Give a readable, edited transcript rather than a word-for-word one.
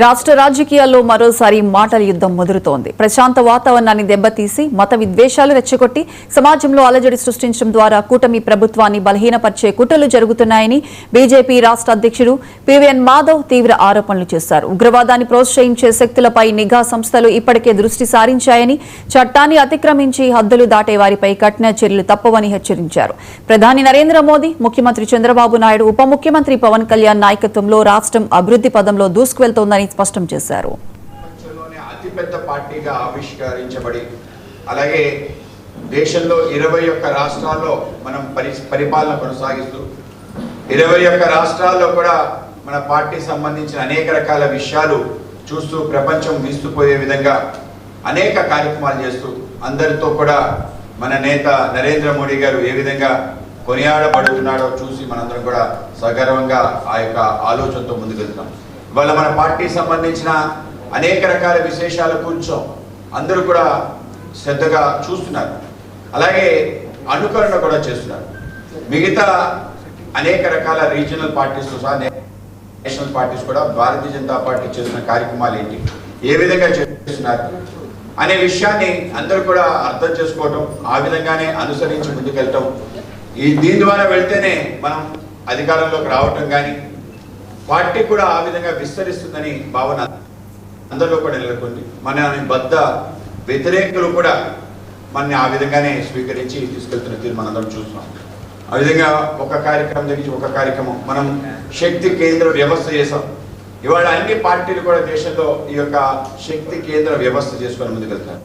రాష్ట్ర రాజకీయాల్లో మరోసారి మాటల యుద్ధం ముదురుతోంది. ప్రశాంత వాతావరణాన్ని దెబ్బతీసి మత విద్వేషాలు రెచ్చగొట్టి సమాజంలో అలజడి సృష్టించడం ద్వారా కూటమి ప్రభుత్వాన్ని బలహీనపరిచే కుట్రలు జరుగుతున్నాయని బీజేపీ రాష్ట్ర అధ్యక్షుడు పివిఎన్ మాధవ్ తీవ్ర ఆరోపణలు చేశారు. ఉగ్రవాదాన్ని ప్రోత్సహించే శక్తులపై నిఘా సంస్థలు ఇప్పటికే దృష్టి సారించాయని, చట్టాన్ని అతిక్రమించి హద్దులు దాటే వారిపై కఠిన చర్యలు తప్పవని హెచ్చరించారు. ప్రధాని నరేంద్ర మోదీ, ముఖ్యమంత్రి చంద్రబాబు నాయుడు, ఉప ముఖ్యమంత్రి పవన్ కళ్యాణ్ నాయకత్వంలో రాష్ట్రం అభివృద్ధి పదంలో దూసుకువెళ్తోందని స్పష్టం చేశారు. అతిపెద్ద పార్టీగా ఆవిష్కరించబడి అలాగే దేశంలో 21 రాష్ట్రాల్లో మనం పరిపాలన కొనసాగిస్తూ 21 రాష్ట్రాల్లో కూడా మన పార్టీ సంబంధించిన అనేక రకాల విషయాలు చూస్తూ ప్రపంచం వీస్తుపోయే విధంగా అనేక కార్యక్రమాలు చేస్తూ అందరితో కూడా మన నేత నరేంద్ర మోడీ గారు ఏ విధంగా కొనియాడబడుతున్నాడో చూసి మనందరం కూడా సగర్వంగా ఆ యొక్క ఆలోచనతో ముందుకెళ్తున్నాం. ఇవాళ మన పార్టీకి సంబంధించిన అనేక రకాల విశేషాలు కూర్చోం అందరూ కూడా శ్రద్ధగా చూస్తున్నారు, అలాగే అనుకరణ కూడా చేస్తున్నారు. మిగతా అనేక రకాల రీజనల్ పార్టీస్ సహా నేషనల్ పార్టీస్ కూడా భారతీయ జనతా పార్టీ చేస్తున్న కార్యక్రమాలు ఏంటి, ఏ విధంగా చేస్తున్నారు అనే విషయాన్ని అందరూ కూడా అర్థం చేసుకోవటం, ఆ విధంగానే అనుసరించి ముందుకెళ్ళటం, దీని ద్వారా వెళ్తేనే మనం అధికారంలోకి రావటం కానీ పార్టీ కూడా ఆ విధంగా విస్తరిస్తుందని భావన అందరిలో కూడా నెలకొంది. మన బద్ద వ్యతిరేకులు కూడా మనని ఆ విధంగానే స్వీకరించి తీసుకెళ్తున్న తీరు మనందరం చూస్తున్నాం. ఆ విధంగా ఒక కార్యక్రమం దగ్గర ఒక కార్యక్రమం మనం శక్తి కేంద్ర వ్యవస్థ చేసాం. ఇవాళ అన్ని పార్టీలు కూడా దేశంలో ఈ యొక్క శక్తి కేంద్ర వ్యవస్థ చేసుకొని ముందుకెళ్తారు.